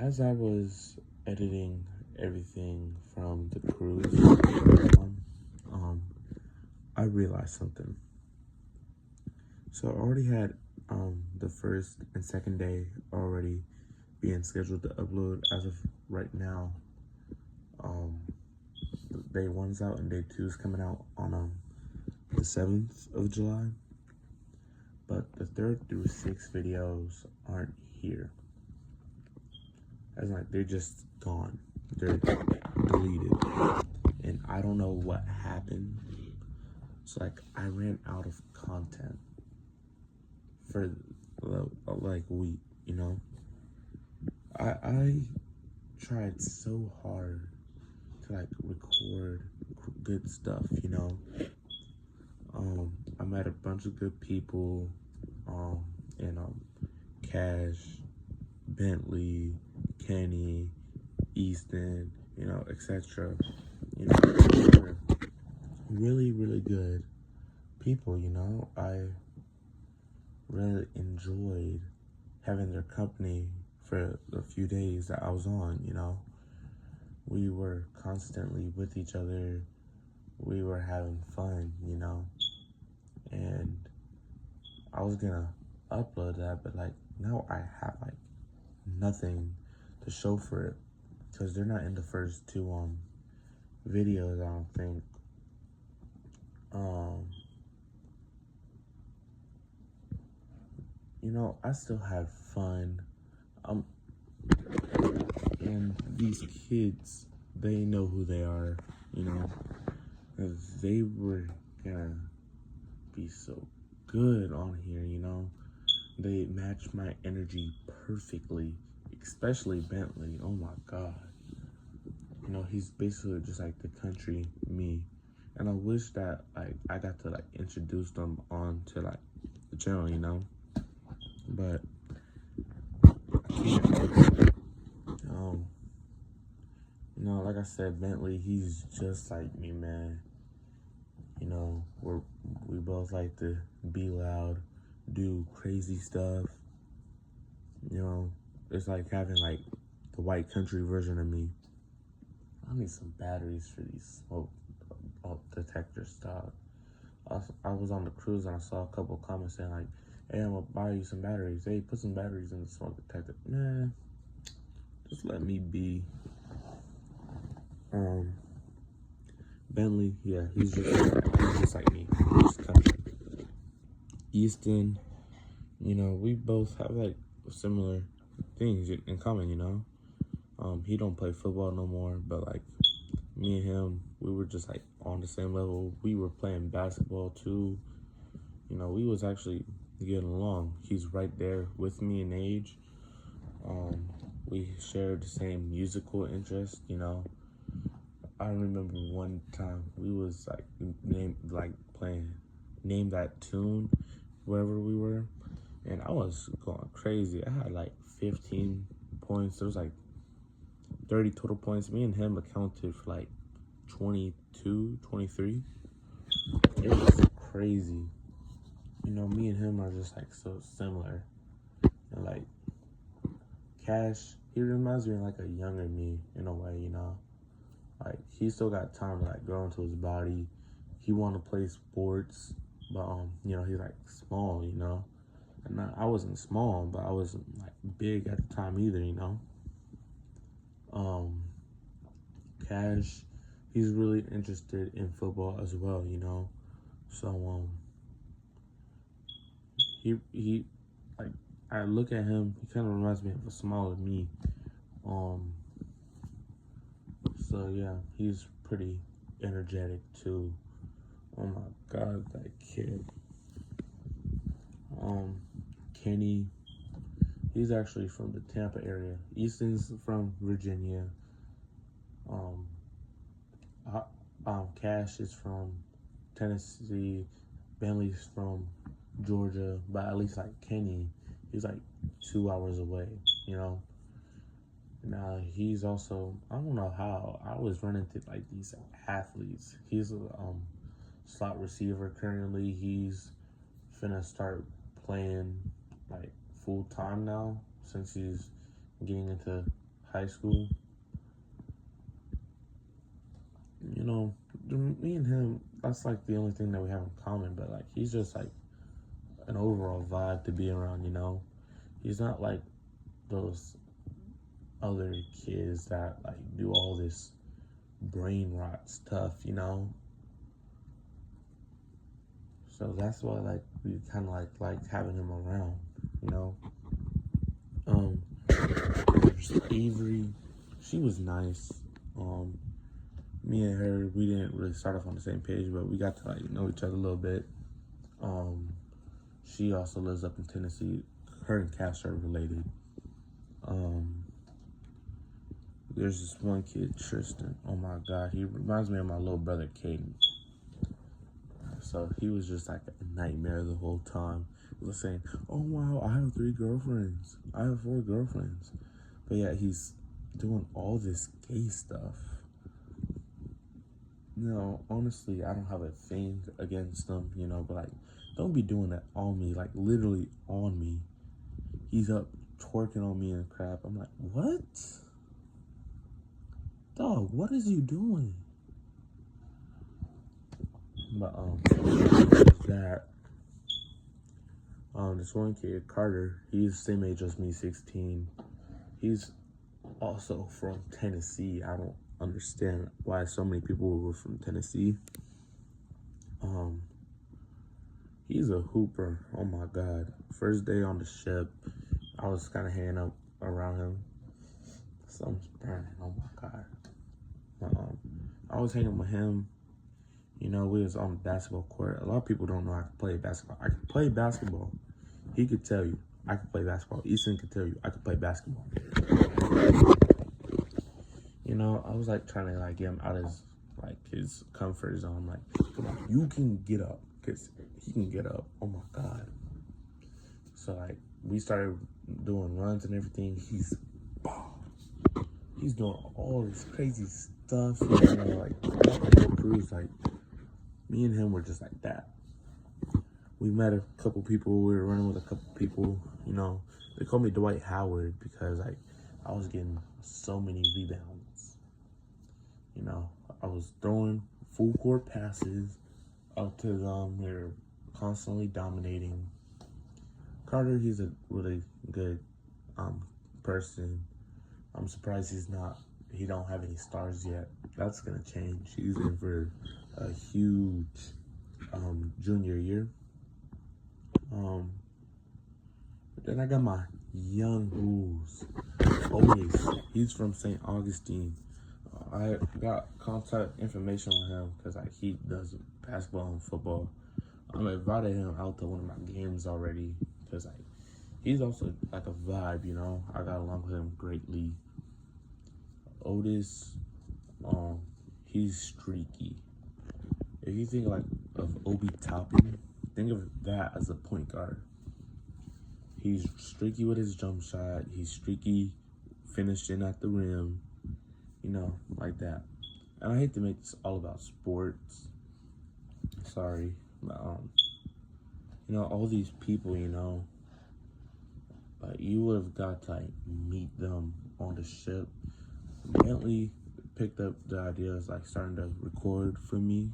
As I was editing everything from the cruise, um, I realized something. So I already had the first and second day already being scheduled to upload. As of right now, um, day one's out and day two's coming out on the 7th of July. But the 3rd through 6th videos aren't here. As like they're just gone. They're deleted. And I don't know what happened. So like I ran out of content for like a week, you know. I tried so hard to like record good stuff, you know. I met a bunch of good people, and Cash, Bentley, Kenny, Easton, you know, etc. You know, they were really, really good people, you know. I really enjoyed having their company for the few days that I was on, you know. We were constantly with each other. We were having fun, you know. And I was gonna upload that, but like now I have like nothing to show for it because they're not in the first two videos, I don't think. You know, I still have fun. And these kids, they know who they are, you know, 'cause they were gonna be so good on here, you know. They match my energy perfectly, especially Bentley. Oh my God. You know, he's basically just like the country me. And I wish that like I got to like introduce them onto like the channel, you know. But I can't. You know, like I said, Bentley, he's just like me, man. You know, we both like to be loud, do crazy stuff. You know, it's like having like the white country version of me. I need some batteries for these smoke detector stuff. I was on the cruise and I saw a couple comments saying like, "Hey, I'm gonna buy you some batteries. Hey, put some batteries in the smoke detector." Man, just let me be. Bentley, yeah, he's just like me. Just country. Easton, you know, we both have like similar things in common, you know. He don't play football no more, but like me and him, we were just like on the same level. We were playing basketball too. You know, we was actually getting along. He's right there with me in age. We shared the same musical interest, you know. I remember one time we was like playing Name That Tune wherever we were, and I was going crazy. I had like 15 points. There was like 30 total points. Me and him accounted for like 22, 23. It was crazy. You know, me and him are just like so similar. And like Cash, he reminds me of like a younger me in a way, you know. Like he still got time to like grow into his body. He want to play sports, but you know, he's like small, you know. And I wasn't small, but I wasn't like big at the time either, you know. Cash, he's really interested in football as well, you know. So he like I look at him, he kind of reminds me of a smaller me. So yeah, he's pretty energetic too. Oh my God, that kid. Kenny, he's actually from the Tampa area. Easton's from Virginia. Cash is from Tennessee. Bentley's from Georgia, but at least like Kenny, he's like 2 hours away, you know. Now he's also, I don't know how I was running into like these athletes. He's a slot receiver currently. He's finna start playing like full time now since he's getting into high school, you know, me and him, that's like the only thing that we have in common. But like, he's just like an overall vibe to be around, you know. He's not like those other kids that like do all this brain rot stuff, you know. So that's why like we kind of like having him around, you know. There's Avery, she was nice. Me and her, we didn't really start off on the same page, but we got to like know each other a little bit. She also lives up in Tennessee. Her and Cash are related. There's this one kid, Tristan. Oh my God, he reminds me of my little brother, Caden. So he was just like a nightmare the whole time. He was saying, "Oh wow, I have 3 girlfriends. I have 4 girlfriends," but yeah, he's doing all this gay stuff. No, honestly, I don't have a thing against them, you know, but like, don't be doing that on me, like literally on me. He's up twerking on me and crap. I'm like, what? Dog, what is you doing? But that this one kid, Carter, he's the same age as me, 16. He's also from Tennessee. I don't understand why so many people were from Tennessee. He's a hooper. Oh my God. First day on the ship, I was kind of hanging up around him. Something's burning. Oh my God. I was hanging with him. You know, we was on the basketball court. A lot of people don't know I can play basketball. I can play basketball. He could tell you I can play basketball. Easton could tell you I could play basketball. You know, I was like trying to like get him out of his comfort zone. I'm like, come on, you can get up, cause he can get up. Oh my God. So like we started doing runs and everything. He's doing all this crazy stuff. You know, like the whole crew's like, me and him were just like that. We met a couple people. We were running with a couple people. You know, they called me Dwight Howard because like I was getting so many rebounds. You know, I was throwing full court passes out to them. We were constantly dominating. Carter, he's a really good person. I'm surprised he don't have any stars yet. That's gonna change. He's in for a huge junior year. Then I got my young bulls. Otis, he's from St. Augustine. I got contact information on him because like he does basketball and football. I invited him out to one of my games already because like he's also like a vibe, you know. I got along with him greatly. Otis, he's streaky. If you think like of Obi Toppin, think of that as a point guard. He's streaky with his jump shot. He's streaky finishing at the rim, you know, like that. And I hate to make this all about sports. Sorry, but you know, all these people, you know, like you would have got to like meet them on the ship. Bentley picked up the idea of like starting to record for me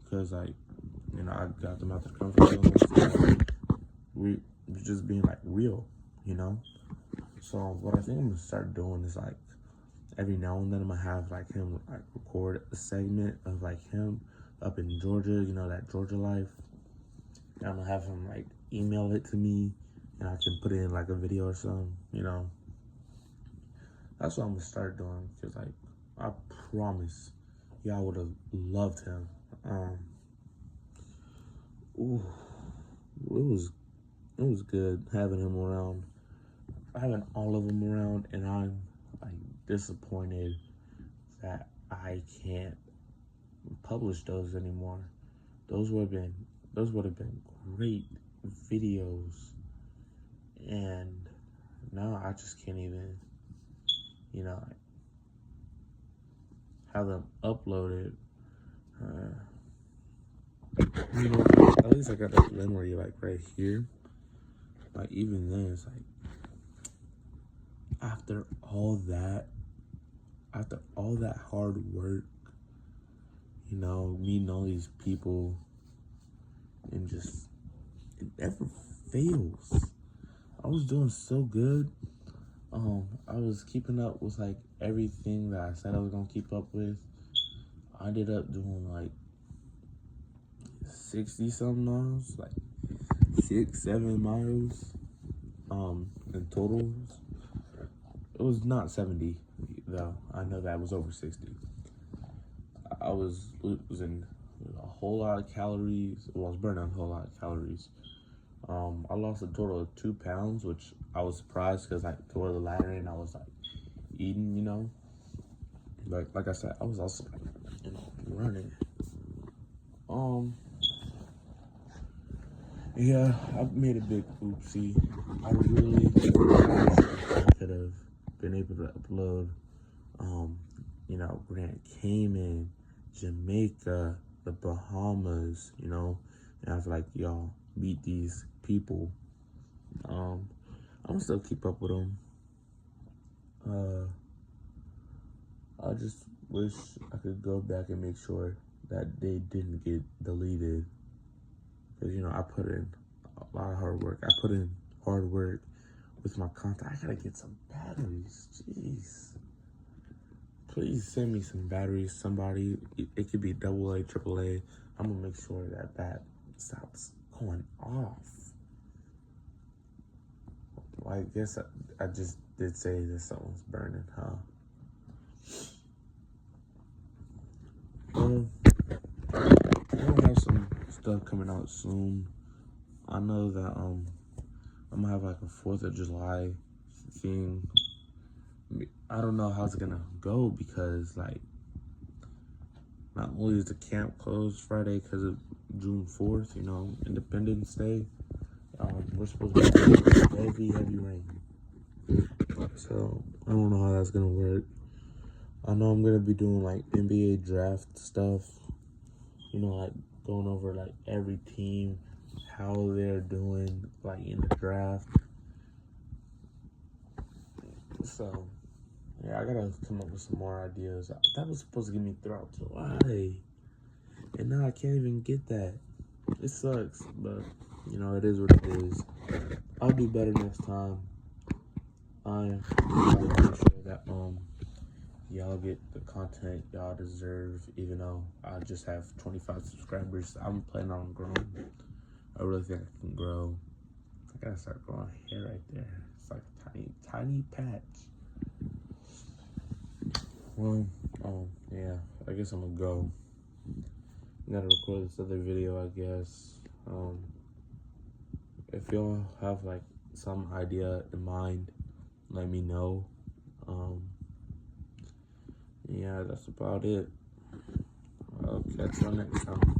because like, you know, I got them out the comfort zone. We just being like real, you know. So what I think I'm gonna start doing is like every now and then I'm gonna have like him like record a segment of like him up in Georgia, you know, that Georgia life. And I'm gonna have him like email it to me and I can put it in like a video or something, you know. That's what I'm gonna start doing because like I promise y'all would have loved him. It was good having him around. Having all of them around, and I'm like disappointed that I can't publish those anymore. Those would have been great videos, and now I just can't even, you know, have them uploaded. You know, at least I got that memory like right here. Like even then, it's like after all that, hard work, meeting all these people, and just, it never fails. I was doing so good. I was keeping up with like everything that I said I was gonna keep up with. I ended up doing like 60 something miles, like 6-7 miles, in total. It was not 70 though. I know that was over 60. I was losing a whole lot of calories. Well, I was burning a whole lot of calories. I lost a total of 2 pounds, which I was surprised because I tore the ladder and I was like eating. But like I said, I was also running. Yeah, I made a big oopsie. I really could have been able to upload, Grand Cayman, Jamaica, the Bahamas, and have like y'all meet these people. I'm gonna still keep up with them. I just wish I could go back and make sure that they didn't get deleted. Because, I put in a lot of hard work. I put in hard work with my content. I gotta get some batteries. Jeez. Please send me some batteries, somebody. It could be AA, AAA. I'm gonna make sure that stops going off. Well, I guess I just did say that something's burning, huh? I have some stuff coming out soon. I know that I'm gonna have like a 4th of July thing. I don't know how it's gonna go because like not only is the camp closed Friday because of June 4th, Independence Day. We're supposed to get heavy rain. So I don't know how that's gonna work. I know I'm gonna be doing like NBA draft stuff. Like going over like every team, how they're doing like in the draft. So yeah, I gotta come up with some more ideas. That was supposed to get me throughout July, and now I can't even get that. It sucks, but it is what it is. I'll do better next time. I'm make sure that y'all get the content y'all deserve, even though I just have 25 subscribers. I'm planning on growing. I really think I can grow. I gotta start growing hair right there. It's like a tiny patch. Well, yeah, I guess I'm gonna go. Gotta record this other video, I guess. If y'all have like some idea in mind, let me know. Yeah, that's about it. I'll catch you next time.